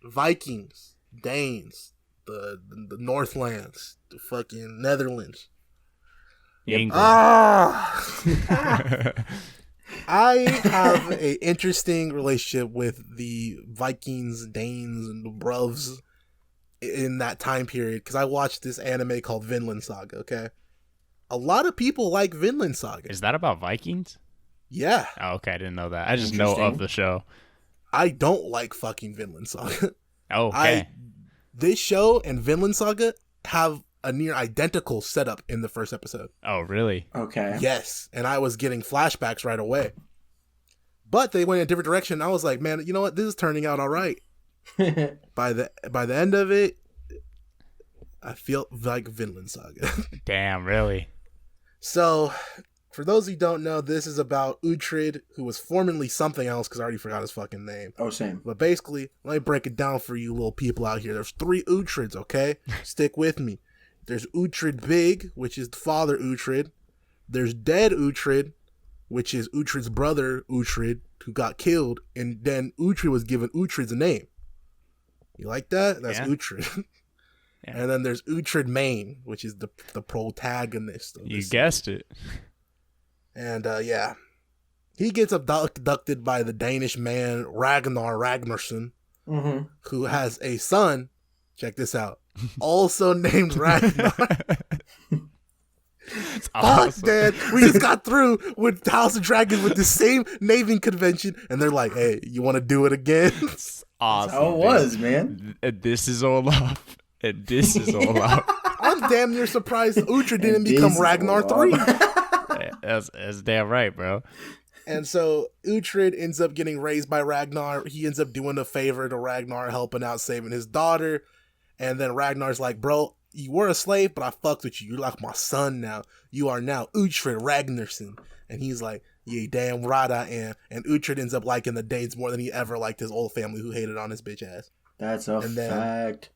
Vikings, Danes, the Northlands, the fucking Netherlands. England. I have an interesting relationship with the Vikings, Danes, and the Bruvs in that time period because I watched this anime called Vinland Saga, okay? A lot of people like Vinland Saga. Is that about Vikings? Yeah. Oh, okay, I didn't know that. I just know of the show. I don't like fucking Vinland Saga. Oh, okay. This show and Vinland Saga have a near identical setup in the first episode. Oh, really? Okay. Yes, and I was getting flashbacks right away. But they went in a different direction. I was like, man, you know what? This is turning out all right. By the end of it, I feel like Vinland Saga. Damn, really? So, for those who don't know, this is about Uhtred, who was formerly something else because I already forgot his fucking name. Oh, same. But basically, let me break it down for you little people out here. There's 3 Uhtred's, okay? Stick with me. There's Uhtred Big, which is the father Uhtred. There's Dead Uhtred, which is Uhtred's brother Uhtred, who got killed. And then Uhtred was given Uhtred's name. You like that? That's Uhtred. Yeah. And then there's Uhtred Main, which is the protagonist. You guessed it. And yeah, he gets abducted by the Danish man Ragnar Ragnarsson, who has a son. Check this out. Also named Ragnar. Awesome. Fuck, Dad. We just got through with House of Dragons with the same naming convention, and they're like, "Hey, you want to do it again?" It's awesome. That's how it was, man. This is Olaf. And this is Olaf. I'm damn near surprised Uhtred didn't become Ragnar 3. That's damn right, bro. And so Uhtred ends up getting raised by Ragnar. He ends up doing a favor to Ragnar, helping out, saving his daughter. And then Ragnar's like, bro, you were a slave, but I fucked with you. You're like my son now. You are now Uhtred Ragnarsson. And he's like, yeah, damn right I am. And Uhtred ends up liking the Danes more than he ever liked his old family who hated on his bitch ass. That's a fact.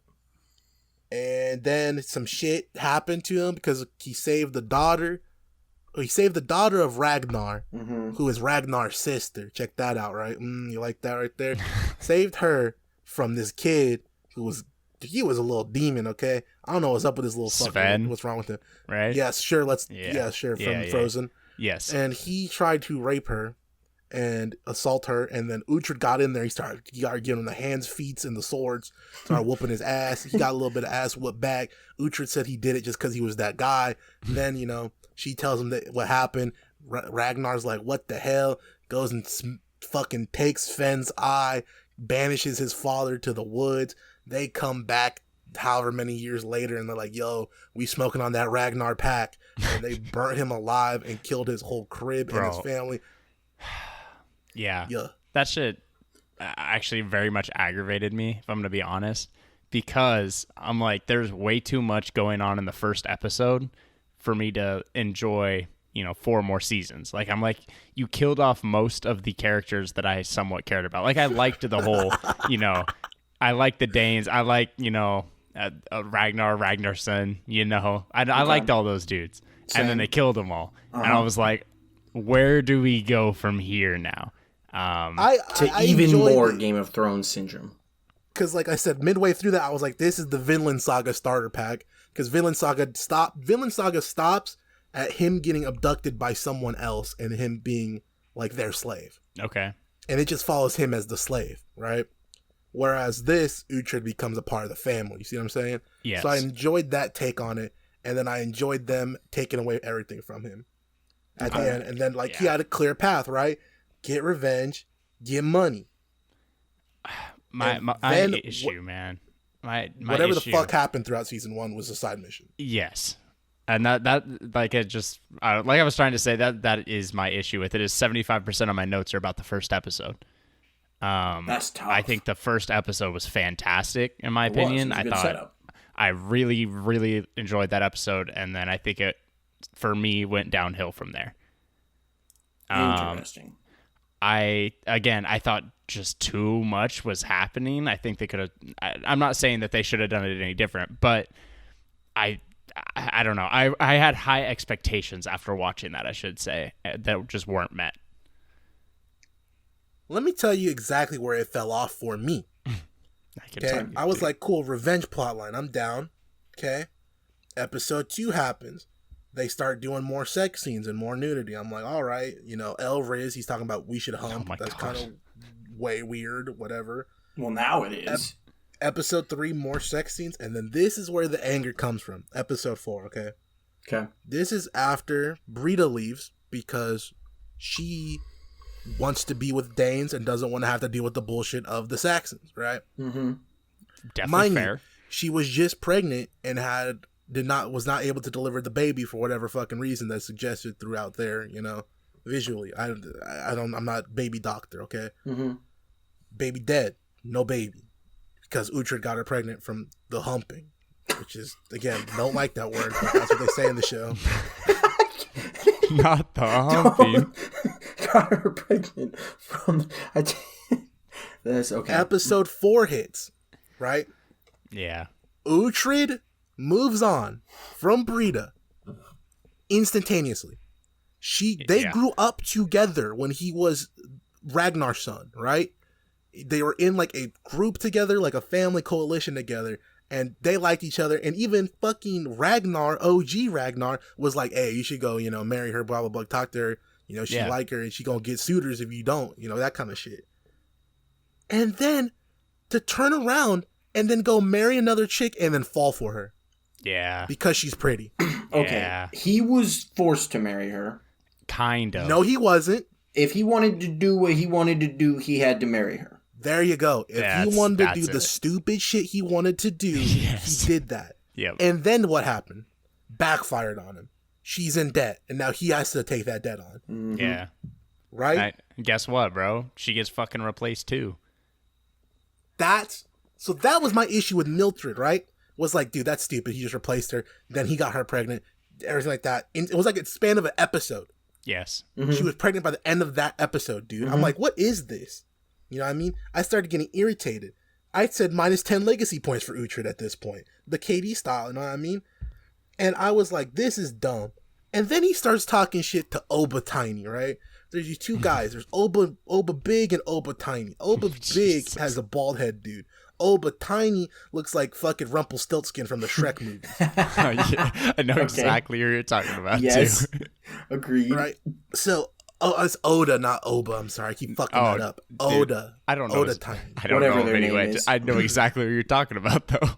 And then some shit happened to him because he saved the daughter. He saved the daughter of Ragnar, who is Ragnar's sister. Check that out, right? You like that right there? Saved her from this kid who was a little demon, okay? I don't know what's up with this little fucking, what's wrong with him. Right? Yes, sure, from Frozen. Yes. And he tried to rape her and assault her, and then Uhtred got in there. He started giving him the hands, feet, and the swords. Started whooping his ass. He got a little bit of ass whooped back. Uhtred said he did it just because he was that guy. And then, she tells him that what happened. Ragnar's like, what the hell? Goes and fucking takes Fenn's eye, banishes his father to the woods. They come back however many years later, and they're like, yo, we smoking on that Ragnar pack. And they burnt him alive and killed his whole crib and his family. Yeah. That shit actually very much aggravated me, if I'm going to be honest, because I'm like, there's way too much going on in the first episode for me to enjoy, 4 more seasons. Like, I'm like, you killed off most of the characters that I somewhat cared about. Like, I liked the whole, I like the Danes. I like, Ragnar Ragnarsson, I liked all those dudes. Same. And then they killed them all. And I was like, where do we go from here now? I even more Game of Thrones syndrome. Because, like I said, midway through that, I was like, this is the Vinland Saga starter pack. Because Vinland Saga stops at him getting abducted by someone else and him being, like, their slave. Okay. And it just follows him as the slave, right? Whereas this, Uhtred becomes a part of the family. You see what I'm saying? Yes. So I enjoyed that take on it. And then I enjoyed them taking away everything from him at the end. And then, he had a clear path, right? Get revenge, get money. My issue, man. My whatever issue. The fuck happened throughout season 1 was a side mission. Yes. And that like it just like I was trying to say that is my issue with it. Is 75% of my notes are about the first episode. That's tough. I think the first episode was fantastic in my opinion. It was a I good thought setup. I really, really enjoyed that episode, and then I think it for me went downhill from there. Interesting. I thought just too much was happening. I think they could have. I'm not saying that they should have done it any different, but I don't know. I had high expectations after watching that. I should say that just weren't met. let me tell you exactly where it fell off for me. Okay, I was like, cool, revenge plotline. I'm down. Okay, episode 2 happens. They start doing more sex scenes and more nudity. I'm like, all right, El Riz, he's talking about we should hump. That's kind of way weird, whatever. Well, now it is. Episode 3, more sex scenes, and then this is where the anger comes from. Episode 4, okay? Okay. This is after Brita leaves because she wants to be with Danes and doesn't want to have to deal with the bullshit of the Saxons, right? Mm-hmm. Definitely fair. She was just pregnant and was not able to deliver the baby for whatever fucking reason that's suggested throughout there, visually. I'm not baby doctor, okay? Mm-hmm. Baby dead, no baby, because Uhtred got her pregnant from the humping, which is, again, don't like that word, but that's what they say in the show. Not the humping. Got her pregnant from. That's okay. Episode 4 hits, right? Yeah. Uhtred moves on from Brita instantaneously. They grew up together when he was Ragnar's son, right? They were in like a group together, like a family coalition together, and they liked each other. And even fucking Ragnar, OG Ragnar, was like, hey, you should go, marry her, blah, blah, blah, talk to her. She like her and she gonna get suitors if you don't, that kind of shit. And then to turn around and then go marry another chick and then fall for her. Yeah. Because she's pretty. Okay. Yeah. He was forced to marry her. Kind of. No, he wasn't. If he wanted to do what he wanted to do, he had to marry her. There you go. If he wanted to do the stupid shit he wanted to do, he did that. Yep. And then what happened? Backfired on him. She's in debt, and now he has to take that debt on. Mm-hmm. Yeah. Right? Guess what, bro? She gets fucking replaced too. So that was my issue with Mildred, right? Was like, dude, that's stupid. He just replaced her. Then he got her pregnant. Everything like that. It was like a span of an episode. Yes. Mm-hmm. She was pregnant by the end of that episode, dude. Mm-hmm. I'm like, what is this? You know what I mean? I started getting irritated. I said minus 10 legacy points for Uhtred at this point. The KD style, you know what I mean? And I was like, this is dumb. And then he starts talking shit to Oba Tiny, right? There's these two guys. There's Oba Big and Oba Tiny. Oba Big has a bald head, dude. Oba Tiny looks like fucking Rumpelstiltskin from the Shrek movie. I know exactly what you're talking about, yes. too. Agreed. Right? So, it's Oda, not Oba. I'm sorry. I keep fucking that up. Oda. I don't know. Oda Tiny. I don't know him anyway. I know exactly what you're talking about, though.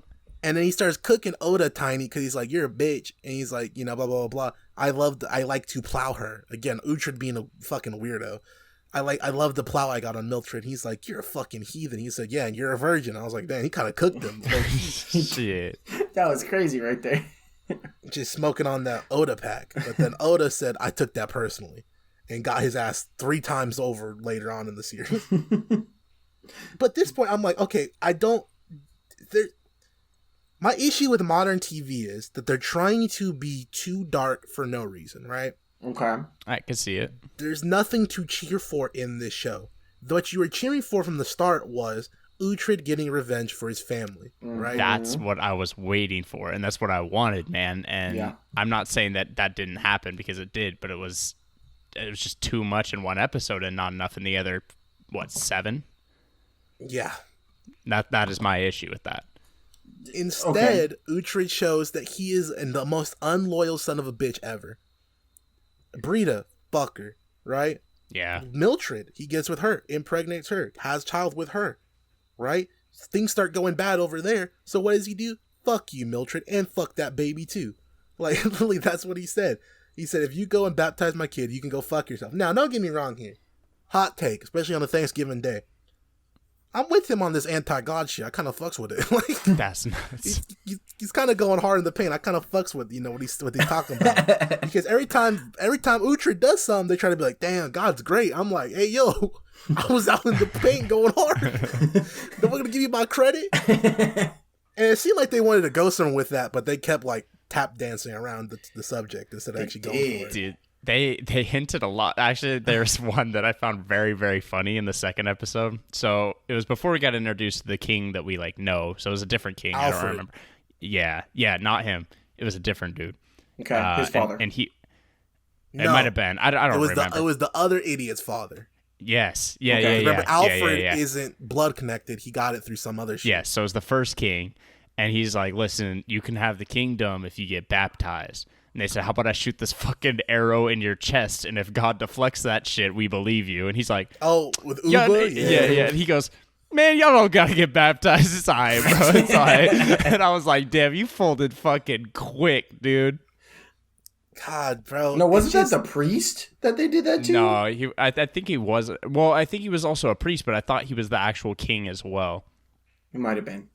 And then he starts cooking Oda Tiny because he's like, you're a bitch. And he's like, blah, blah, blah, blah. I like to plow her. Again, Uhtred being a fucking weirdo. I love the plow I got on Mildred. He's like, you're a fucking heathen. He said, yeah, and you're a virgin. I was like, damn, he kind of cooked him. Like, shit. That was crazy right there. Just smoking on that Oda pack. But then Oda said, I took that personally. And got his ass 3 times over later on in the series. But at this point, I'm like, okay, my issue with modern TV is that they're trying to be too dark for no reason, right? Okay. I can see it. There's nothing to cheer for in this show. What you were cheering for from the start was Uhtred getting revenge for his family, right? That's what I was waiting for, and that's what I wanted, man. And I'm not saying that didn't happen, because it did, but it was just too much in one episode and not enough in the other, 7? Yeah. That is my issue with that. Instead, Uhtred shows that he is the most unloyal son of a bitch ever. Brita, fucker, right? Yeah. Mildred, he gets with her, impregnates her, has child with her, right? Things start going bad over there. So what does he do? Fuck you, Mildred, and fuck that baby too. Like, literally, that's what he said. He said, if you go and baptize my kid, you can go fuck yourself. Now, don't get me wrong here. Hot take, especially on a Thanksgiving day. I'm with him on this anti-God shit. I kind of fucks with it. Like, that's nuts. He's kind of going hard in the paint. I kind of fucks with what he's talking about. Because every time Uhtred does something, they try to be like, damn, God's great. I'm like, hey, yo, I was out in the paint going hard. Don't want to give you my credit? And it seemed like they wanted to go somewhere with that, but they kept like tap dancing around the subject instead of actually going for it. Dude, they hinted a lot. Actually, there's one that I found very, very funny in the second episode. So it was before we got introduced to the king that we know. So it was a different king. Alfred. I don't remember. Yeah, not him. It was a different dude. Okay, his father. And he. It might have been. I don't remember. It was the other idiot's father. Yes. Yeah, Okay. Remember, Alfred isn't blood connected. He got it through some other shit. Yes, so it's the first king, and he's like, listen, you can have the kingdom if you get baptized. And they said, how about I shoot this fucking arrow in your chest, and if God deflects that shit, we believe you. And he's like, oh, with Uber? Yeah. And he goes, man, y'all don't gotta get baptized. It's all right, bro. It's all right. And I was like, damn, you folded fucking quick, dude. God, bro. No, wasn't that the priest that they did that to? No, I think he was. Well, I think he was also a priest, but I thought he was the actual king as well. He might have been.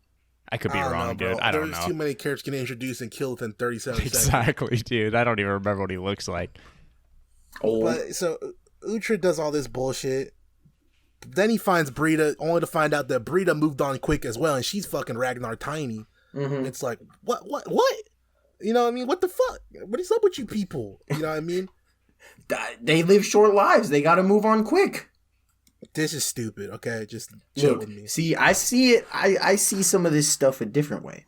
I could be wrong, dude. I don't know. There's too many characters getting introduced and killed within 37 seconds. Exactly, dude. I don't even remember what he looks like. Oh. But so Uhtred does all this bullshit. Then he finds Brita, only to find out that Brita moved on quick as well, and she's fucking Ragnar tiny. Mm-hmm. It's like, what? You know what I mean? What the fuck? What is up with you people? You know what I mean? They live short lives. They got to move on quick. This is stupid, okay? Just chill with me. See, I see it. I see some of this stuff a different way.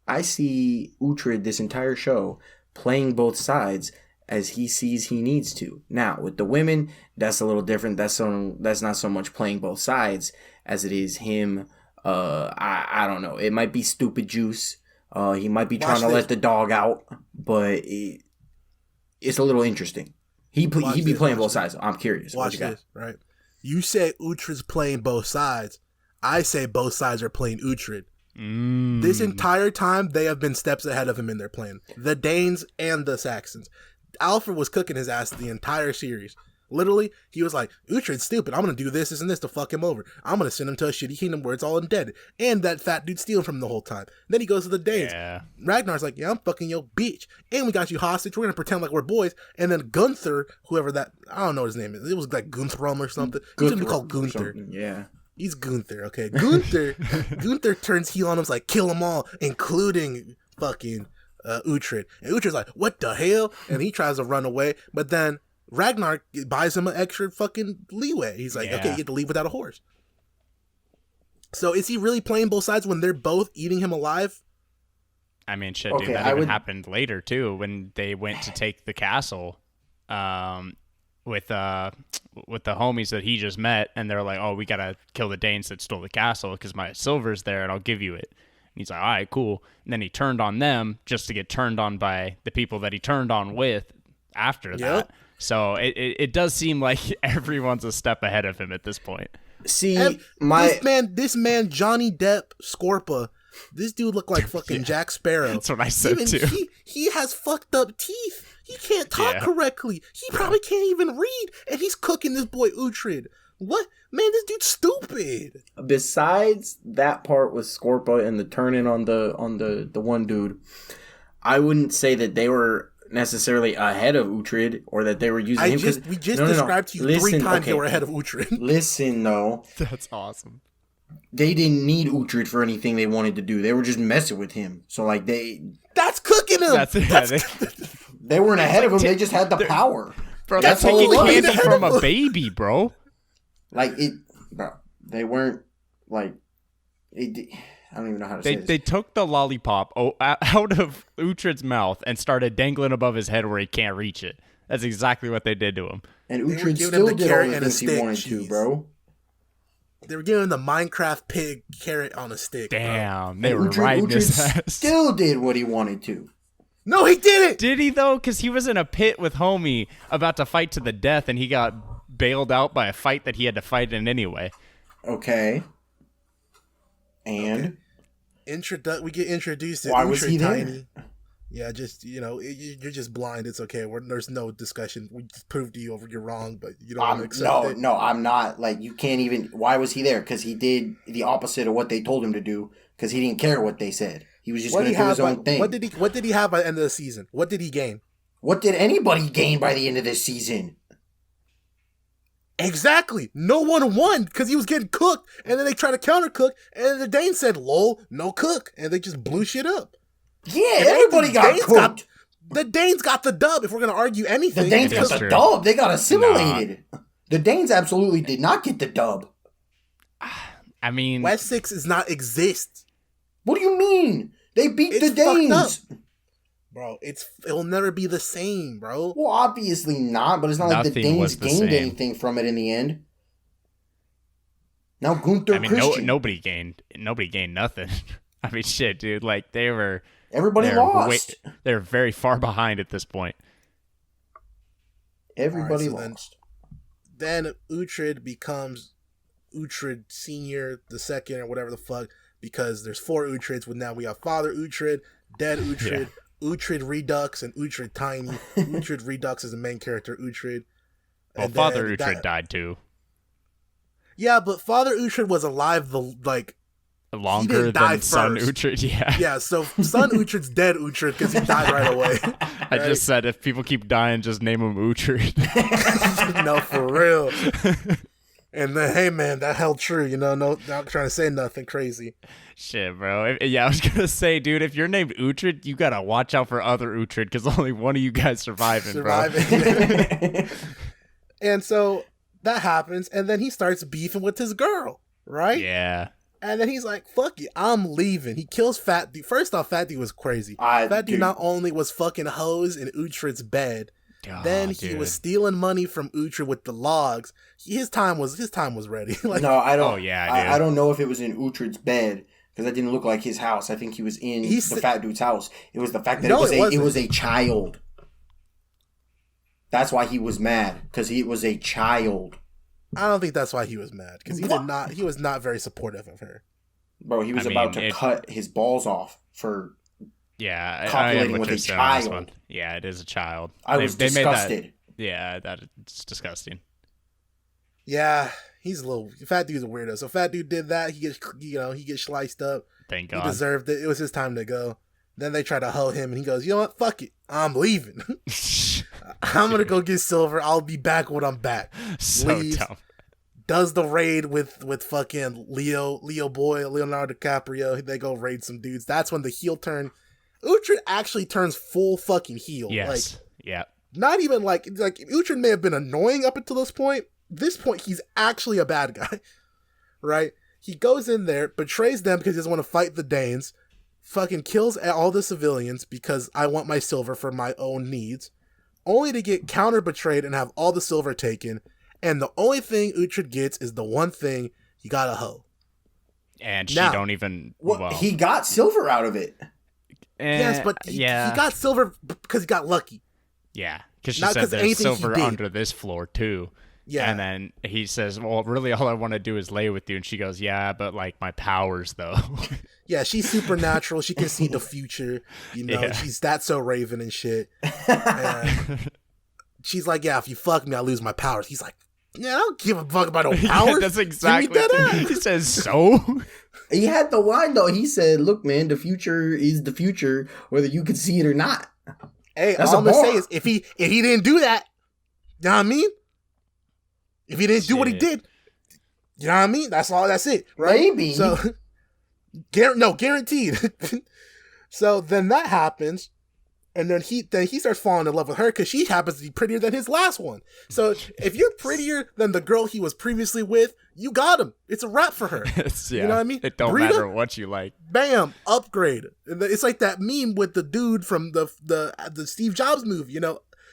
I see Uhtred this entire show playing both sides as he sees he needs to. Now, with the women, that's a little different. That's not so much playing both sides as it is him. I don't know. It might be stupid juice. He might be trying to let the dog out, but it's a little interesting. He be playing both sides. I'm curious. Watch this, right? You say Uhtred's playing both sides. I say both sides are playing Uhtred. This entire time, they have been steps ahead of him in their plan. The Danes and the Saxons. Alfred was cooking his ass the entire series. Literally, he was like, Uhtred's stupid. I'm going to do this and this to fuck him over. I'm going to send him to a shitty kingdom where it's all undead. And that fat dude stealing from him the whole time. Then he goes to the Danes. Yeah. Ragnar's like, yeah, I'm fucking your bitch. And we got you hostage. We're going to pretend like we're boys. And then Gunther, whoever that, I don't know what his name is. It was like Guntram or something. He's going to be called Gunther. Yeah. He's Gunther, okay? Gunther turns heel on him, like, kill them all, including fucking Uhtred. And Uhtred's like, what the hell? And he tries to run away. But then Ragnar buys him an extra fucking leeway. He's like, okay, you get to leave without a horse. So is he really playing both sides when they're both eating him alive? I mean, shit, dude, that even happened later, too, when they went to take the castle with the homies that he just met, and they're like, oh, we gotta kill the Danes that stole the castle because my silver's there, and I'll give you it. And he's like, all right, cool. And then he turned on them just to get turned on by the people that he turned on with after that. So it does seem like everyone's a step ahead of him at this point. See, this man, Johnny Depp, Scorpa, this dude looked like fucking Jack Sparrow. That's what I said too. He has fucked up teeth. He can't talk correctly. He probably can't even read, and he's cooking this boy Uhtred. What? Man, this dude's stupid. Besides that part with Scorpa and the turning on the one dude, I wouldn't say that they were necessarily ahead of Uhtred or that they were using him. We just described to you 3 times they were ahead of Uhtred. Listen, though. That's awesome. They didn't need Uhtred for anything they wanted to do. They were just messing with him. So, like, that's cooking him. They weren't ahead of him. They just had the power. Bro, that's taking candy from a baby, bro. Like, bro, they weren't, like, I don't even know how to say this. They took the lollipop out of Uhtred's mouth and started dangling above his head where he can't reach it. That's exactly what they did to him. And Uhtred still did all the things he wanted to, bro. They were giving the Minecraft pig carrot on a stick. Damn, they were riding his ass. Still did what he wanted to. No, he didn't. Did he, though? Because he was in a pit with homie about to fight to the death, and he got bailed out by a fight that he had to fight in anyway. Okay. And? Okay. We get introduced to Why was he Tiny. there? Yeah, just, you're just blind. It's okay. There's no discussion. We just proved to you you're wrong, but you don't want to accept it. No, I'm not. Like, you can't even... Why was he there? Because he did the opposite of what they told him to do, because he didn't care what they said. He was just going to do his own thing. What did he have by the end of the season? What did he gain? What did anybody gain by the end of this season? Exactly. No one won because he was getting cooked, and then they tried to counter cook, and the Danes said, lol, no cook, and they just blew shit up. Yeah, everybody got cooked. The Danes got the dub, if we're going to argue anything. The Danes got the dub. They got assimilated. Nah. The Danes absolutely did not get the dub. I mean... Wessex does not exist. What do you mean? They beat the Danes. Bro, it'll never be the same, bro. Well, obviously not, but it's not like the Danes gained anything from it in the end. Now Gunther Christian. Nobody gained nothing. I mean, shit, dude. Like, everybody lost. They're very far behind at this point. Everybody lost. Then Uhtred becomes Uhtred Senior, the second, or whatever the fuck, because there's 4 Uhtred's. Now we have Father Uhtred, Dead Uhtred, Uhtred Redux, and Uhtred Tiny. Uhtred Redux is the main character, Uhtred. Well, Father Uhtred died too. Yeah, but Father Uhtred was alive longer than Son Uhtred. Yeah, so Son Uhtred's dead Uhtred because he died right away. I just said if people keep dying, just name him Uhtred. No, for real. And then, hey man, that held true. Not trying to say nothing crazy. Shit, bro. I was gonna say, dude, if you're named Uhtred, you gotta watch out for other Uhtred because only one of you guys bro. And so that happens, and then he starts beefing with his girl, right? Yeah. And then he's like, fuck it, I'm leaving. He kills Fat Dude. First off, Fat Dude was crazy. Fat Dude not only was fucking hoes in Uhtred's bed, then he was stealing money from Uhtred with the logs. His time was ready. No, I don't. Oh, yeah, I don't know if it was in Uhtred's bed, because that didn't look like his house. I think he was in the Fat Dude's house. It was the fact that it was a child. That's why he was mad, because he was a child. I don't think that's why he was mad, because he was not very supportive of her. Bro, he was about to cut his balls off for copulating with a child. Yeah, it is a child. I was disgusted. That's disgusting. Yeah, Fat Dude's a weirdo. So Fat Dude did that. He gets sliced up. Thank God. He deserved it. It was his time to go. Then they try to hoe him, and he goes, you know what? Fuck it. I'm leaving. I'm going to go get silver. I'll be back when I'm back. So leaves, dumb. Does the raid with fucking Leonardo DiCaprio. They go raid some dudes. That's when the heel turn. Uhtred actually turns full fucking heel. Yes. Not even like Uhtred may have been annoying up until this point. This point, he's actually a bad guy. Right? He goes in there, betrays them because he doesn't want to fight the Danes. Fucking kills all the civilians because I want my silver for my own needs, only to get counter-betrayed and have all the silver taken, and the only thing Uhtred gets is the one thing, you got a hoe. And she don't even... Well, he got silver out of it. Yes, but he got silver because he got lucky. Yeah, because she said there's silver under this floor, too. Yeah. And then he says, well, really all I want to do is lay with you. And she goes, yeah, but like my powers, though. Yeah, she's supernatural. She can see the future. She's That's So Raven and shit. And she's like, yeah, if you fuck me, I lose my powers. He's like, yeah, I don't give a fuck about no powers. That's exactly what he says. So he had the line though. He said, look, man, the future is the future, whether you can see it or not. Hey, all I'm gonna say is if he didn't do that, you know what I mean? If he didn't do what he did, you know what I mean? That's it, right? Maybe. So, guaranteed. So then that happens, and then he starts falling in love with her because she happens to be prettier than his last one. So if you're prettier than the girl he was previously with, you got him. It's a wrap for her. You know what I mean? It don't matter what you like. Bam, upgrade. It's like that meme with the dude from the Steve Jobs movie,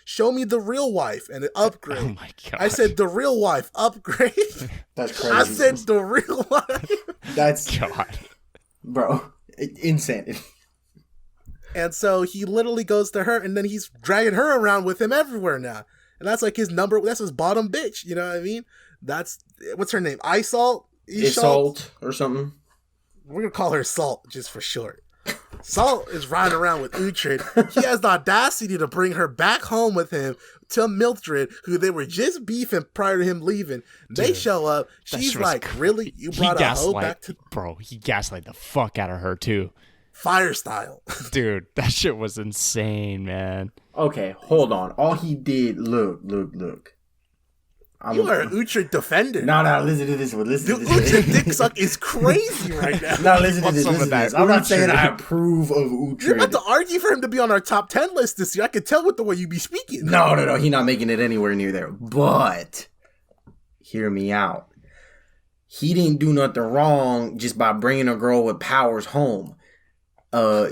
show me the real wife and an upgrade. Oh my God. I said the real wife, upgrade. That's crazy. I said the real wife. That's God. Bro, insanity. And so he literally goes to her and then he's dragging her around with him everywhere now. And that's like that's his bottom bitch. You know what I mean? What's her name? Isolt or something. We're going to call her Salt just for short. Salt is riding around with Uhtred. He has the audacity to bring her back home with him to Mildred, who they were just beefing prior to him leaving. They show up. She's like, crazy. Really? You brought a hoe back to... Bro, he gaslighted the fuck out of her, too. Fire style. Dude, that shit was insane, man. Okay, hold on. All he did... Look. You are an Uhtred defender. No, listen to this one. Uhtred dick suck is crazy right now. No, listen to this. I'm not saying I approve of Uhtred. You're about to argue for him to be on our top 10 list this year. I can tell with the way you be speaking. No. He's not making it anywhere near there. But, hear me out. He didn't do nothing wrong just by bringing a girl with powers home.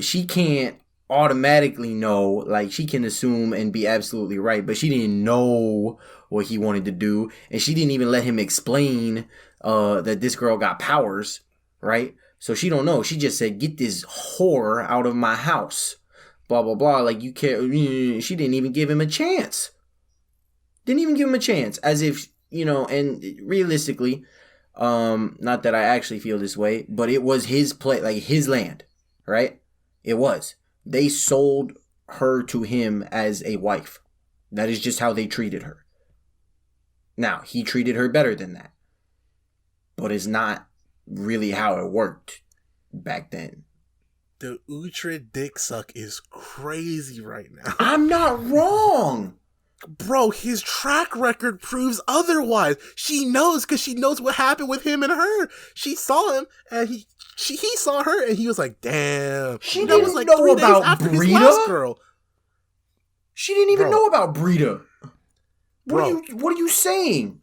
She can't automatically know, like, she can assume and be absolutely right, but she didn't know what he wanted to do, and she didn't even let him explain that this girl got powers, right? So she don't know. She just said, get this whore out of my house. Blah, blah, blah. Like, you can't... She didn't even give him a chance. Didn't even give him a chance. As if, and realistically, not that I actually feel this way, but it was his play, like his land, right? It was. They sold her to him as a wife. That is just how they treated her. Now, he treated her better than that. But it's not really how it worked back then. The Uhtred dick suck is crazy right now. I'm not wrong. Bro, his track record proves otherwise. She knows because she knows what happened with him and her. She saw him and he saw her and he was like, damn. She didn't know about Brita? She didn't even know about Brita. What are you saying?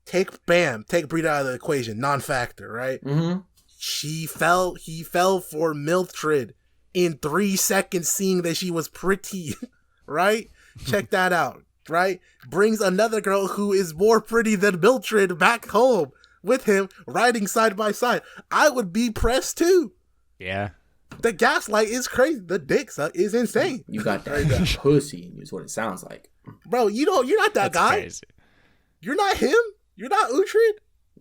Take Brita out of the equation, non-factor, right? Mm-hmm. He fell for Mildred in 3 seconds, seeing that she was pretty, right? Check that out, right? Brings another girl who is more pretty than Mildred back home with him, riding side by side. I would be pressed too. Yeah. The gaslight is crazy. The dick suck is insane. You got that pussy, is what it sounds like. Bro, you're not that guy. Crazy. You're not him. You're not Uhtred.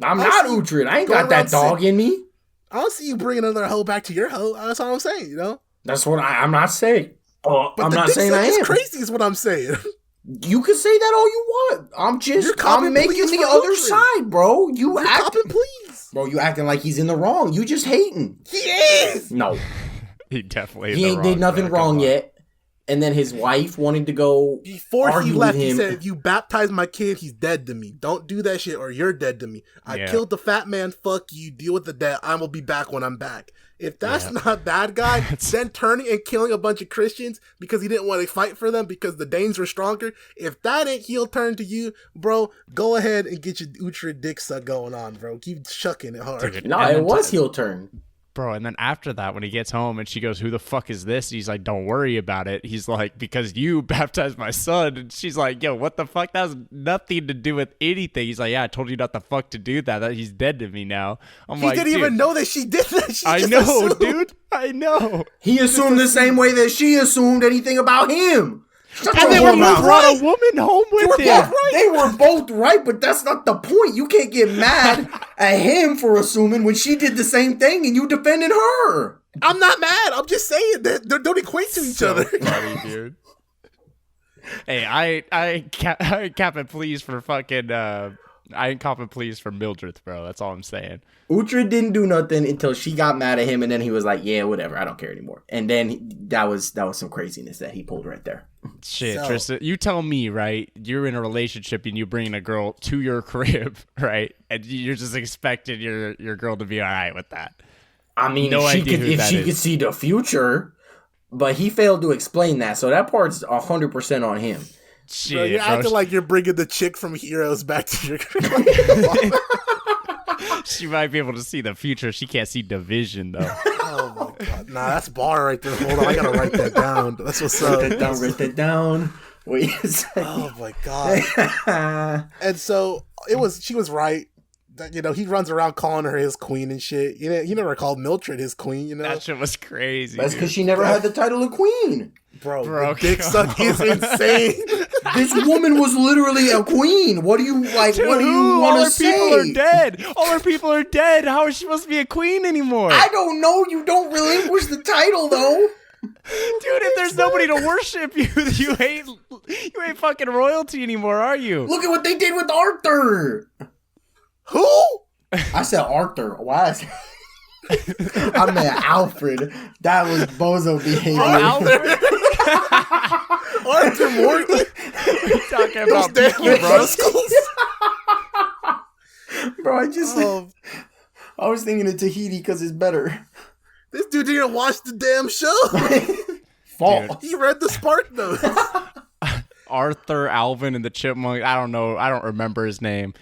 I'm not Uhtred. I ain't got that dog in me. I don't see you bringing another hoe back to your hoe. That's all I'm saying, That's what I'm not saying. But I'm not saying I am. It's crazy is what I'm saying. You can say that all you want. I'm making the other side, bro. You're copping please. Bro, you acting like he's in the wrong. You just hating. He is. No. He definitely He ain't did nothing wrong yet. And then his wife wanted to go before he left. He said, "If you baptize my kid, he's dead to me. Don't do that shit, or you're dead to me. I killed the fat man. Fuck you. Deal with the dead. I will be back when I'm back." If that's not bad guy, then turning and killing a bunch of Christians because he didn't want to fight for them because the Danes were stronger. If that ain't heel turn to you, bro, go ahead and get your Uhtred dick suck going on, bro. Keep shucking it hard. Dude, no, it was heel turn. Bro, and then after that, when he gets home and she goes, who the fuck is this? He's like, don't worry about it. He's like, because you baptized my son. And she's like, yo, what the fuck? That has nothing to do with anything. He's like, yeah, I told you not the fuck to do that. He's dead to me now. He didn't even know that she did that. I know, dude. I know. He assumed the same way that she assumed anything about him. And they brought a woman home with him. They were both right, but that's not the point. You can't get mad at him for assuming when she did the same thing and you defended her. I'm not mad. I'm just saying that they don't equate to each other. Funny, dude. Hey, I cap and please for fucking. I ain't copping please for Mildred, bro. That's all I'm saying. Uhtred didn't do nothing until she got mad at him, and then he was like, "Yeah, whatever. I don't care anymore." And then that was some craziness that he pulled right there. Shit, Tristan, you tell me, right? You're in a relationship and you bring a girl to your crib, right? And you're just expecting your girl to be all right with that. I mean, if she could see the future, but he failed to explain that, so that part's 100% on him. Shit, bro, you're acting like you're bringing the chick from Heroes back to your crib. She might be able to see the future. She can't see division, though. Oh, my God. Nah, that's bar right there. Hold on. I got to write that down. That's what's up. Write that down. Wait a second. Oh, my God. And so she was right. He runs around calling her his queen and shit. He never called Mildred his queen, That shit was crazy. That's because she never had the title of queen. Bro, the dick suck is insane. This woman was literally a queen. What do you like? Dude, what do you want to say? All our people are dead. All our people are dead. How is she supposed to be a queen anymore? I don't know. You don't relinquish the title, though. Dude, if there's nobody to worship you ain't fucking royalty anymore, are you? Look at what they did with Arthur. Who? I said Arthur. Why? I meant Alfred. That was bozo behavior. Alfred? Arthur Morgan? We're talking about Peaky Blinders. Bro, I was thinking of Tahiti because it's better. This dude didn't watch the damn show. Fault. He read the Spark Notes. Arthur, Alvin, and the Chipmunk. I don't know. I don't remember his name.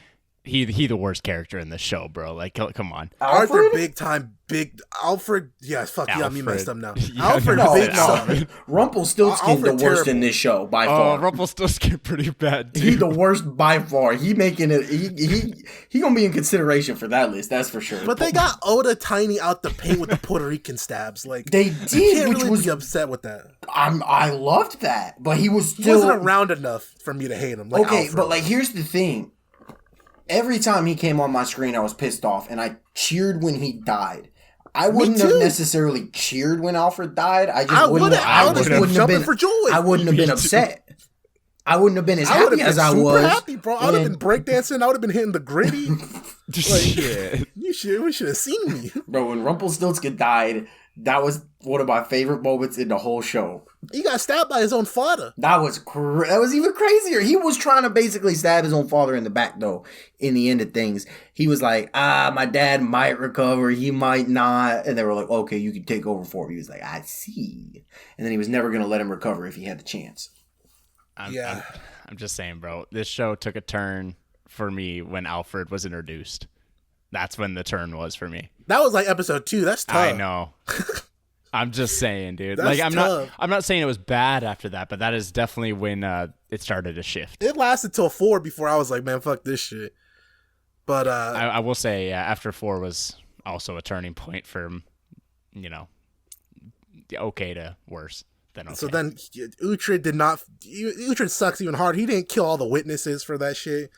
he the worst character in the show, bro. Like, come on. Arthur, big Alfred. Yeah, fuck, you got me messed up now. Yeah, Alfred, big time. Rumpelstiltskin the worst in this show by far. Rumpelstiltskin pretty bad, too. He's the worst by far. He making it. He gonna be in consideration for that list. That's for sure. But they got Oda Tiny out the paint with the Puerto Rican stabs. Like they did, can't which really was be upset with that. I loved that, but he was still He wasn't around enough for me to hate him. Like okay, Alfred. but like here's the thing. Every time he came on my screen, I was pissed off, and I cheered when he died. I wouldn't have necessarily cheered when Alfred died. I just wouldn't have been for joy. I wouldn't have been upset. I wouldn't have been as happy as I was. Happy, bro. I would have been breakdancing. I would have been hitting the gritty. Like, we should have seen me, bro. When Rumpelstiltskin died, that was one of my favorite moments in the whole show. He got stabbed by his own father. That was even crazier. He was trying to basically stab his own father in the back, though. In the end of things, he was like, my dad might recover. He might not. And they were like, okay, you can take over for him. He was like, I see. And then he was never going to let him recover if he had the chance. I'm just saying, bro. This show took a turn for me when Alfred was introduced. That's when the turn was for me. That was like episode 2. That's tough. I know. I'm just saying, dude. That's like I'm not saying it was bad after that, but that is definitely when it started to shift. It lasted till 4 before I was like, man, fuck this shit. But I will say, after 4 was also a turning point from, okay to worse than okay. So then Uhtred sucks even hard. He didn't kill all the witnesses for that shit.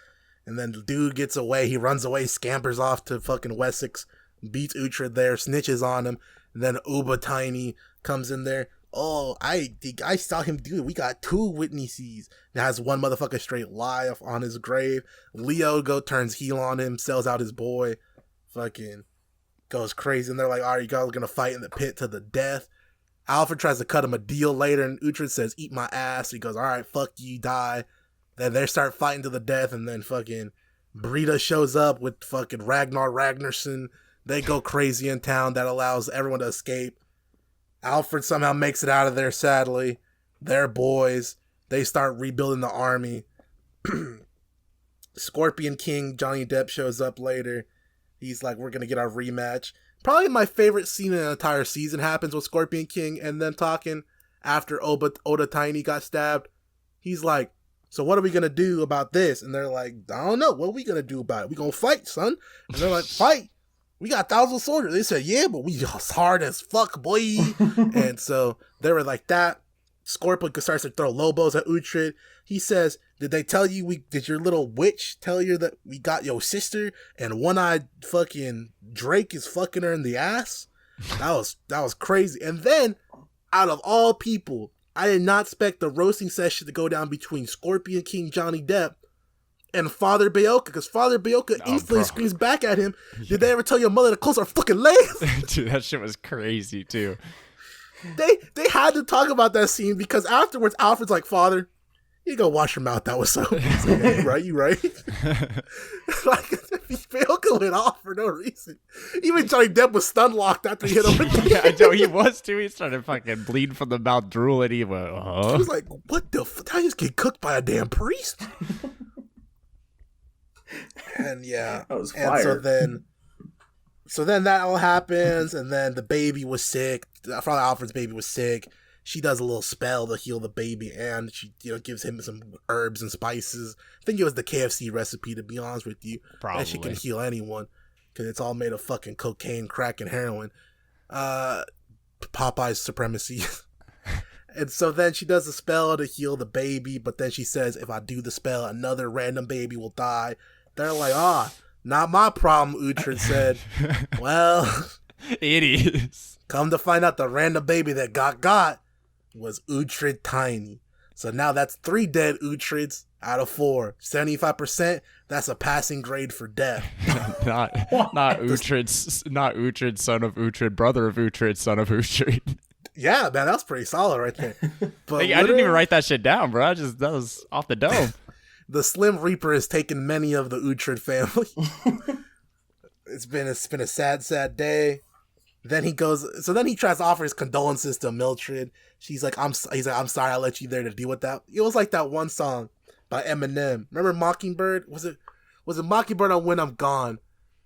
And then the dude gets away. He runs away, scampers off to fucking Wessex, beats Uhtred there, snitches on him. And then Uba Tiny comes in there. Oh, I saw him do it. We got 2 witnesses. Now has one motherfucker straight lie on his grave. Leo turns heel on him, sells out his boy. Fucking goes crazy. And they're like, all right, you guys are going to fight in the pit to the death. Alfred tries to cut him a deal later, and Uhtred says, eat my ass. He goes, all right, fuck you, die. Then they start fighting to the death, and then fucking Brita shows up with fucking Ragnar Ragnarsson. They go crazy in town. That allows everyone to escape. Alfred somehow makes it out of there, sadly. They're boys. They start rebuilding the army. Scorpion King, Johnny Depp, shows up later. He's like, we're going to get our rematch. Probably my favorite scene in the entire season happens with Scorpion King and them talking after Oda Tiny got stabbed. He's like, so what are we going to do about this? And they're like, I don't know. What are we going to do about it? We going to fight, son. And they're like, fight. We got 1,000 soldiers. They said, yeah, but we hard as fuck, boy. And so they were like that. Scorpion starts to throw Lobos at Uhtred. He says, did they tell you, did your little witch tell you that we got your sister and one-eyed fucking Drake is fucking her in the ass? That was crazy. And then, out of all people, I did not expect the roasting session to go down between Scorpion King Johnny Depp and Father Bayoka, because Father Bayoka instantly screams back at him, did they ever tell your mother to close her fucking legs? Dude, that shit was crazy, too. They had to talk about that scene, because afterwards, Alfred's like, Father, you go wash your mouth, that was so... Like, yeah, you right? Like, Bayoka went off for no reason. Even Johnny Depp was stun locked after he hit him. Yeah, I know he was, too. He started fucking bleeding from the mouth, drooling. He went, He was like, what the fuck? Did I just get cooked by a damn priest? And yeah, that was fire. And so then that all happens, and then the baby was sick. Father Alfred's baby was sick. She does a little spell to heal the baby, and she gives him some herbs and spices. I think it was the KFC recipe, to be honest with you. Probably. And she can heal anyone, because it's all made of fucking cocaine, crack, and heroin. Popeye's supremacy. And so then she does a spell to heal the baby, but then she says, if I do the spell, another random baby will die. They're like, not my problem, Uhtred said. Well, it is. Come to find out, the random baby that got was Uhtred Tiny. So now that's 3 dead Uhtred's out of 4. 75%, that's a passing grade for death. not Uhtred, son of Uhtred, brother of Uhtred, son of Uhtred. Yeah, man, that was pretty solid right there. But I didn't even write that shit down, bro. That was off the dome. The Slim Reaper has taken many of the Uhtred family. It's been a sad day. Then he tries to offer his condolences to Mildred. He's like, I'm sorry I let you there to deal with that. It was like that one song by Eminem. Remember Mockingbird? Was Was it Mockingbird on When I'm Gone?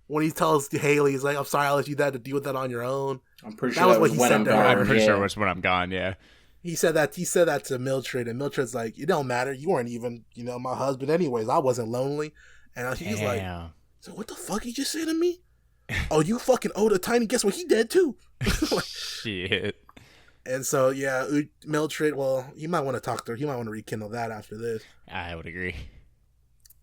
When he tells Haley, he's like, I'm sorry I let you had to deal with that on your own. I'm pretty sure that was When I'm Gone. I'm pretty sure it was When I'm Gone, yeah. He said that to Mildred, and Mildred's like, it don't matter. You weren't even, my husband anyways. I wasn't lonely. And he's like, so what the fuck he just said to me? Oh, you fucking owed a tiny. Guess what? He dead too. Shit. And so, yeah, Mildred, well, you might want to talk to her. You might want to rekindle that after this. I would agree.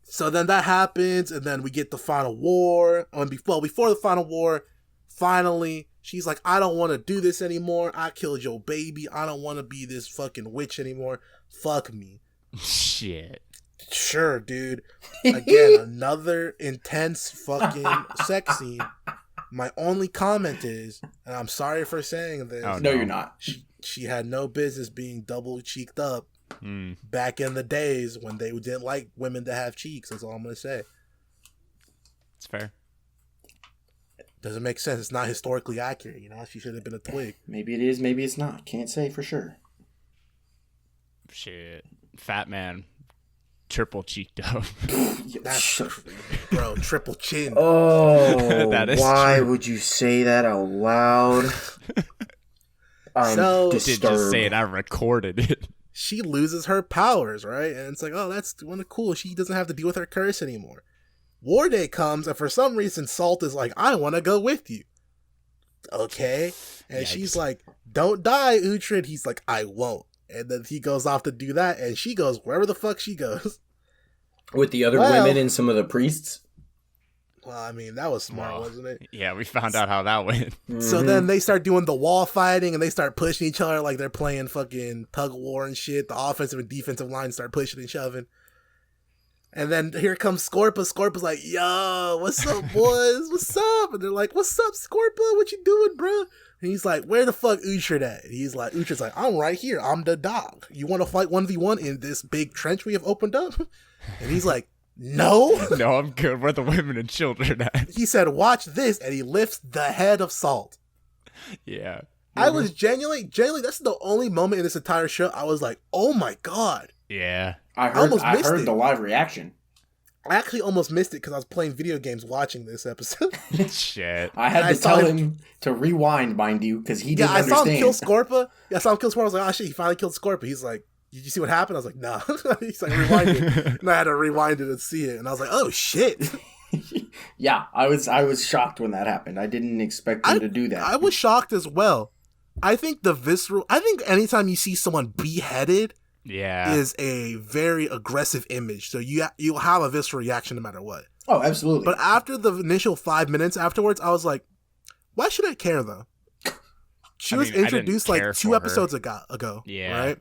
So then that happens, and then we get the final war. Before the final war, finally, she's like, I don't want to do this anymore. I killed your baby. I don't want to be this fucking witch anymore. Fuck me. Shit. Sure, dude. Again, another intense fucking sex scene. My only comment is, and I'm sorry for saying this. Oh, no, you're not. She had no business being double cheeked up back in the days when they didn't like women to have cheeks. That's all I'm going to say. It's fair. Doesn't make sense. It's not historically accurate. She should have been a twig. Maybe it is. Maybe it's not. Can't say for sure. Shit. Fat man. Triple cheeked up. That's bro, triple chin. Oh, that is why true. would you say that out loud? I'm disturbed. Didn't just say it. I recorded it. She loses her powers, right? And it's like, oh, that's kind of cool. She doesn't have to deal with her curse anymore. War Day comes, and for some reason, Salt is like, I want to go with you. Okay. And she's like, don't die, Uhtred. He's like, I won't. And then he goes off to do that, and she goes wherever the fuck she goes. With the other women and some of the priests? Well, I mean, that was smart, wasn't it? Yeah, we found out how that went. Mm-hmm. So then they start doing the wall fighting, and they start pushing each other like they're playing fucking tug of war and shit. The offensive and defensive line start pushing and shoving. And then here comes Scorpa. Scorpa's like, yo, what's up, boys? What's up? And they're like, what's up, Scorpa? What you doing, bro? And he's like, where the fuck Uhtred at? And Uhtred's like, I'm right here. I'm the dog. You want to fight 1v1 in this big trench we have opened up? And he's like, no. No, I'm good. Where the women and children at? He said, watch this. And he lifts the head of Salt. Yeah. I was genuinely, that's the only moment in this entire show I was like, oh my God. Yeah. I heard the live reaction. I actually almost missed it because I was playing video games watching this episode. Shit. I had to tell him to rewind, mind you, because he didn't understand. I saw him kill Scorpa. I was like, oh shit, he finally killed Scorpa. He's like, did you see what happened? I was like, nah. He's like, rewind it. And I had to rewind it and see it. And I was like, oh shit. Yeah, I was shocked when that happened. I didn't expect him to do that. I was shocked as well. I think anytime you see someone beheaded, is a very aggressive image. So you'll have a visceral reaction no matter what. Oh, absolutely. But after the initial 5 minutes afterwards, I was like, why should I care though? She was introduced like 2 episodes ago. Yeah. Right?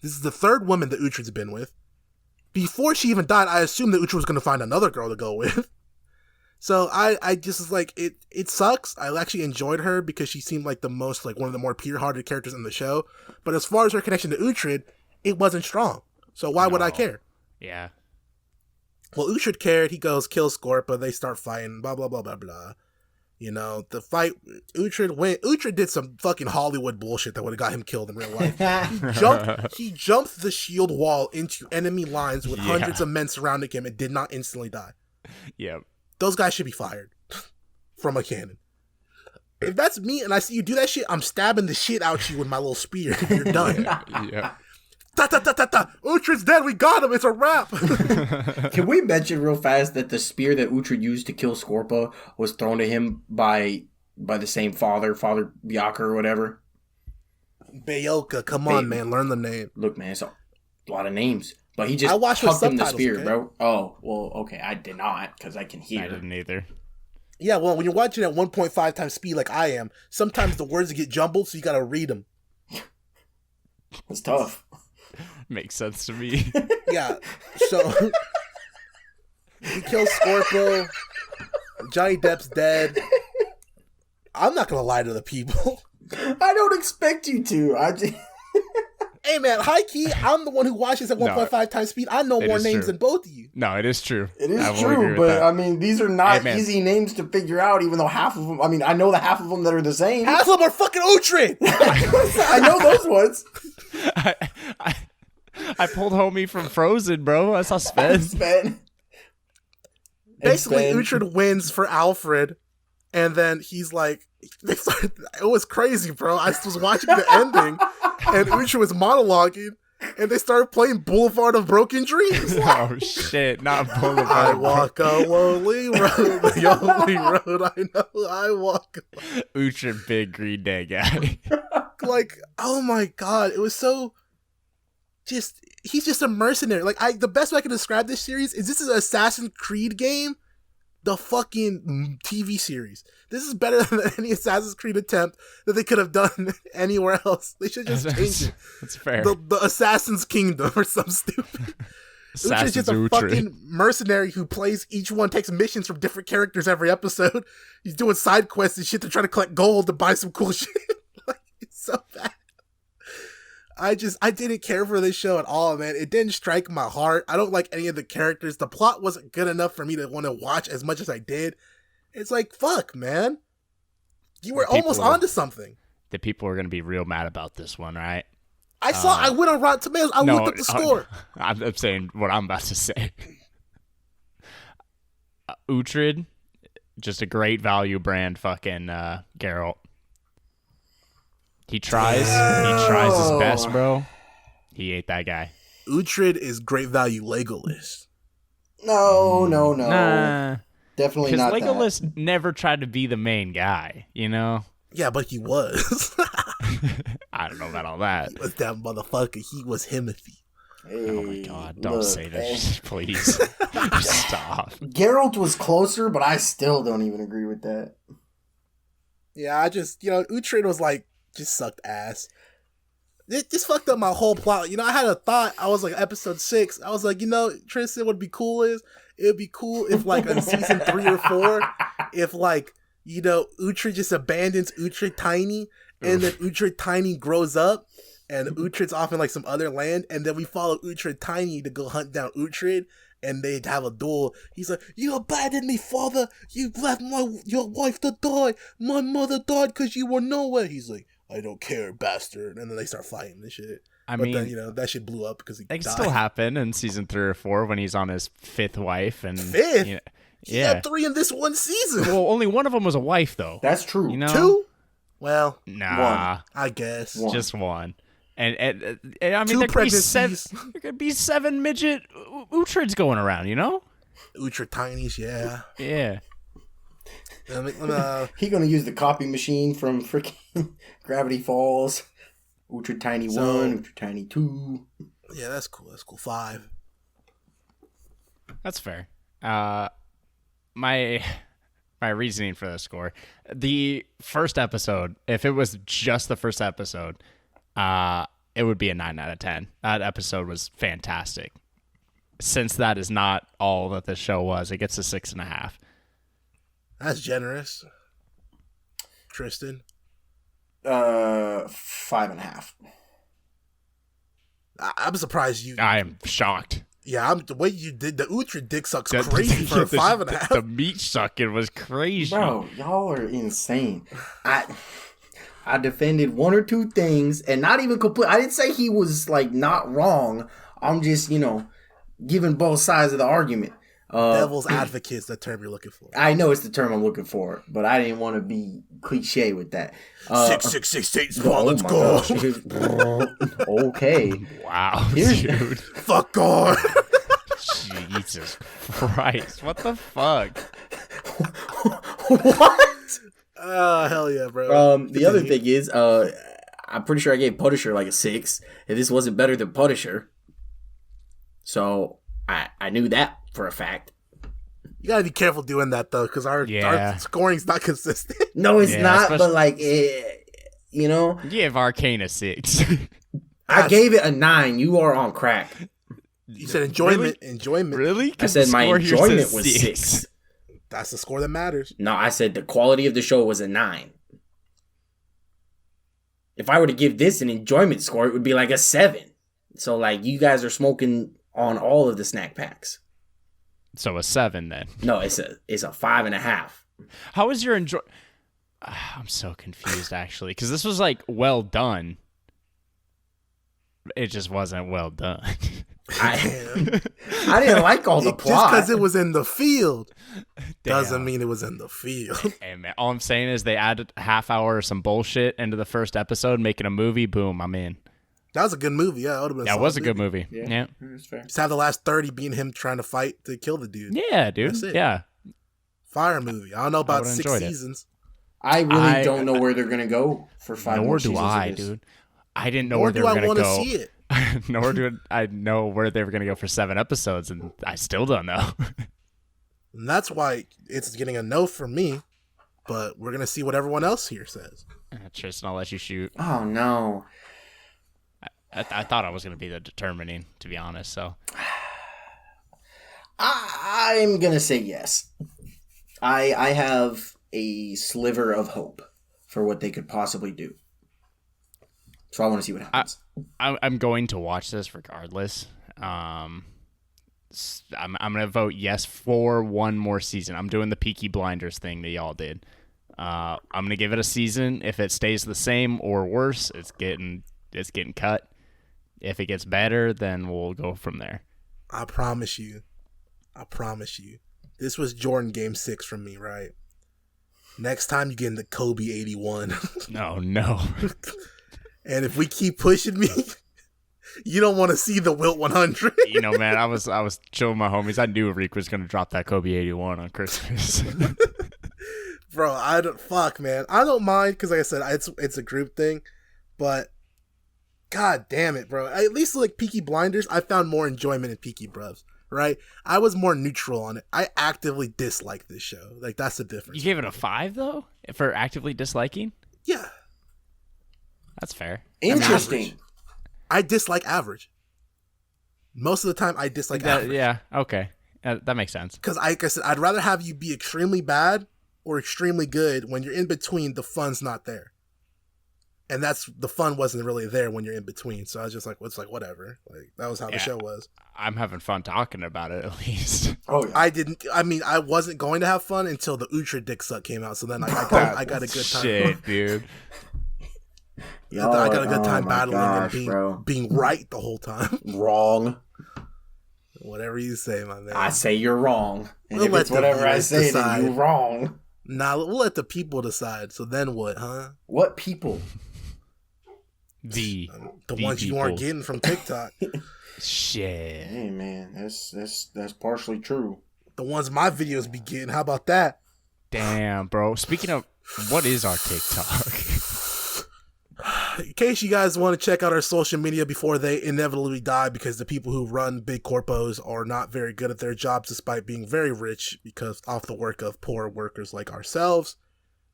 This is the third woman that Uhtred's been with. Before she even died, I assumed that Uhtred was going to find another girl to go with. So I just was like, it sucks. I actually enjoyed her because she seemed like the most, like one of the more pure-hearted characters in the show. But as far as her connection to Uhtred, it wasn't strong. So why would I care? Yeah. Well, Uhtred cared. He goes, kills Scorpa. They start fighting, blah, blah, blah, blah, blah. The fight, Uhtred did some fucking Hollywood bullshit that would have got him killed in real life. He jumped the shield wall into enemy lines with hundreds of men surrounding him and did not instantly die. Yep. Those guys should be fired from a cannon. If that's me and I see you do that shit, I'm stabbing the shit out you with my little spear. You're done. Yeah. Ta-ta-ta-ta-ta! Uhtred's dead, we got him, it's a wrap! Can we mention real fast that the spear that Uhtred used to kill Scorpa was thrown to him by the same Father Bjarkr or whatever? Bayoka, come on, man, learn the name. Look, man, it's a lot of names. But he just hucked him the spear, okay? Bro. Oh, well, okay, I did not, because I can hear. I didn't either. Yeah, well, when you're watching at 1.5 times speed like I am, sometimes the words get jumbled, so you gotta read them. It's tough. Makes sense to me. Yeah, so he kills Scorpo. Johnny Depp's dead. I'm not gonna lie to the people. I don't expect you to. Hey man, high key, I'm the one who watches at 1.5 times speed. I know more names than both of you. No, it is true. It is true, but I mean, these are not easy names to figure out, even though half of them, I mean, I know the half of them that are the same. Half of them are fucking Uhtred! I know those ones. I pulled homie from Frozen, bro. I saw Sven. basically Uhtred wins for Alfred, and then he's like, it was crazy, bro. I was watching the ending, and Uhtred was monologuing, and they started playing Boulevard of Broken Dreams. Oh shit, not Boulevard. I walk a lonely road, the only road I know I walk. Uhtred, big Green Day guy. Like, oh my god, it was so he's just a mercenary. Like, the best way I can describe this series is this is an Assassin's Creed game, the fucking TV series. This is better than any Assassin's Creed attempt that they could have done anywhere else. They should just change it. That's fair. The Assassin's Kingdom or some stupid. Uhtred's just a fucking mercenary who plays each one, takes missions from different characters every episode. He's doing side quests and shit to try to collect gold to buy some cool shit. Like, it's so bad. I didn't care for this show at all, man. It didn't strike my heart. I don't like any of the characters. The plot wasn't good enough for me to want to watch as much as I did. It's like, fuck, man. You were almost onto something. The people are going to be real mad about this one, right? I went on Rotten Tomatoes. I looked up the score. I'm saying what I'm about to say. Uhtred, just a great value brand fucking Geralt. He tries his best, bro. He ate that guy. Uhtred is great value Legolas. No. Nah. Definitely not because Legolas never tried to be the main guy, you know? Yeah, but he was. I don't know about all that. He was that motherfucker. He was Himothy. Hey, oh my god, don't say that. Please. Stop. Geralt was closer, but I still don't even agree with that. Yeah, I just, Uhtred was like, just sucked ass. It just fucked up my whole plot. I had a thought. I was like, episode 6. I was like, Tristan, what would be cool is, it would be cool if, like, in season 3 or 4, if, like, Uhtred just abandons Uhtred Tiny, and then Uhtred Tiny grows up, and Uhtred's off in, like, some other land, and then we follow Uhtred Tiny to go hunt down Uhtred, and they'd have a duel. He's like, you abandoned me, father. You left your wife to die. My mother died because you were nowhere. He's like, I don't care, bastard. And then they start fighting and shit. But then, that shit blew up because he died. It still happened in season 3 or 4 when he's on his 5th wife. And 5th? He had 3 in this one season. Well, only one of them was a wife, though. That's true. 2? Well, nah. 1, I guess. Just 1. And I mean, 2 there pregnancies. There could be 7 midget Uhtred's going around, Uhtred Tinies, yeah. Yeah. He gonna use the copy machine from freaking Gravity Falls. Uhtred Tiny 1, Uhtred Tiny 2. Yeah, that's cool. That's cool. 5. That's fair. My reasoning for the score, the first episode, if it was just the first episode, it would be a 9 out of 10. That episode was fantastic. Since that is not all that the show was, it gets a 6.5. That's generous. Tristan? 5.5. I'm surprised you. I am shocked. Yeah, the way you did the Uhtred dick sucks crazy for a 5.5. The meat sucking was crazy. Bro, y'all are insane. I defended 1 or 2 things, and not even complete. I didn't say he was like not wrong. I'm just giving both sides of the argument. Devil's advocate is the term you're looking for. I know it's the term I'm looking for, but I didn't want to be cliche with that. 666 squad, let's go. Okay. Wow, dude. Fuck on. Jesus Christ. What the fuck? What? Hell yeah, bro. The other thing is, I'm pretty sure I gave Punisher like a 6. And this wasn't better than Punisher. So I knew that for a fact. You gotta be careful doing that though, because our scoring's not consistent. No, it's not. But like, Give Arcane a 6. I gave it a 9. You are on crack. You said enjoyment. Really? Enjoyment. Really? I said my enjoyment was 6. That's the score that matters. No, I said the quality of the show was a 9. If I were to give this an enjoyment score, it would be like a 7. So like, you guys are smoking on all of the snack packs. So a 7 then. No, it's a 5.5. How was your enjoy? I'm so confused actually, because this was like well done. It just wasn't well done. I didn't like all the plot. Just because it was in the field doesn't mean it was in the field. Hey, man, all I'm saying is they added a half hour of some bullshit into the first episode, making a movie. Boom, I'm in. That was a good movie. Yeah, it was a good movie. Yeah. It's fair. Just have the last 30 being him trying to fight to kill the dude. Yeah, dude. That's it. Yeah. Fire movie. I don't know about 6 seasons. I really don't know where they're going to go for 5 more seasons. Nor do I, dude. I didn't know where they were going to go. Nor do I want to see it. Nor do I know where they were going to go for 7 episodes, and I still don't know. And that's why it's getting a no from me, but we're going to see what everyone else here says. Tristan, I'll let you shoot. Oh, no. I thought I was going to be the determining, to be honest, so. I'm going to say yes. I have a sliver of hope for what they could possibly do. So I want to see what happens. I'm going to watch this regardless. I'm going to vote yes for one more season. I'm doing the Peaky Blinders thing that y'all did. I'm going to give it a season. If it stays the same or worse, it's getting cut. If it gets better, then we'll go from there. I promise you. This was Jordan Game 6 from me, right? Next time you get into Kobe 81. No. And if we keep pushing me, you don't want to see the Wilt 100. You know, man, I was chilling with my homies. I knew Reek was going to drop that Kobe 81 on Christmas. Bro, I don't mind because, like I said, it's a group thing, but god damn it, bro. At least like Peaky Blinders, I found more enjoyment in Peaky Bros. Right? I was more neutral on it. I actively dislike this show. Like, that's the difference. You gave it a 5 though for actively disliking? Yeah. That's fair. Interesting. I dislike average. Most of the time, I dislike average. Yeah, okay. That makes sense. Because, like I said, I'd rather have you be extremely bad or extremely good. When you're in between, the fun's not there. And the fun wasn't really there when you're in between. So I was just like, it's like, whatever. Like, that was how the show was. I'm having fun talking about it, at least. Oh, yeah. I wasn't going to have fun until the Ultra Dick Suck came out. So then I got a good time. Shit, dude. I got a good time battling and being right the whole time. Wrong. Whatever you say, my man. I say you're wrong. And if it's whatever I say, then you're wrong. Nah, we'll let the people decide. So then what, huh? What people? The ones people you aren't getting from TikTok. Shit. Hey man, that's partially true. The ones my videos be getting. How about that? Damn, bro. Speaking of, what is our TikTok? In case you guys want to check out our social media before they inevitably die, because the people who run big corpos are not very good at their jobs despite being very rich because off the work of poor workers like ourselves.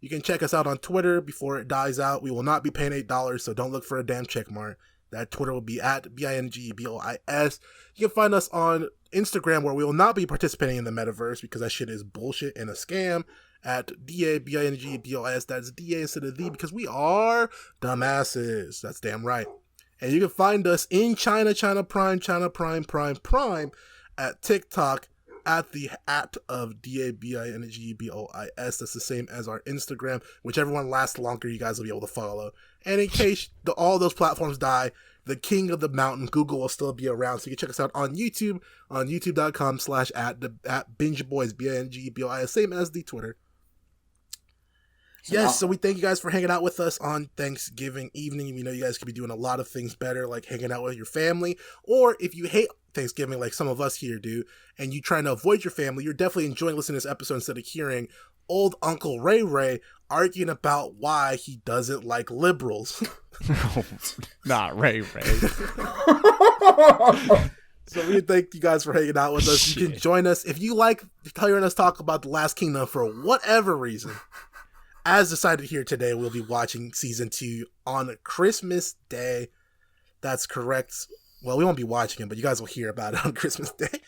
You can check us out on Twitter before it dies out. We will not be paying $8, so don't look for a damn check mark. That Twitter will be at BINGBOIS. You can find us on Instagram, where we will not be participating in the metaverse because that shit is bullshit and a scam, at DABINGBOIS. That's DA instead of the, because we are dumbasses. That's damn right. And you can find us in China Prime, at TikTok, at the of DABINGBOIS. That's the same as our Instagram. Whichever one lasts longer, you guys will be able to follow. And in case all those platforms die, the king of the mountain, Google, will still be around. So you can check us out on YouTube, on youtube.com/at BingeBoys, BINGBOIS, same as the Twitter. Yes, so we thank you guys for hanging out with us on Thanksgiving evening. We know you guys could be doing a lot of things better, like hanging out with your family. Or if you hate Thanksgiving, like some of us here do, and you're trying to avoid your family, you're definitely enjoying listening to this episode instead of hearing old Uncle Ray arguing about why he doesn't like liberals. No, not Ray. So we thank you guys for hanging out with us. Shit. You can join us if you like hearing us talk about The Last Kingdom for whatever reason. As decided here today, we'll be watching season 2 on Christmas Day. That's correct. Well, we won't be watching it, but you guys will hear about it on Christmas Day.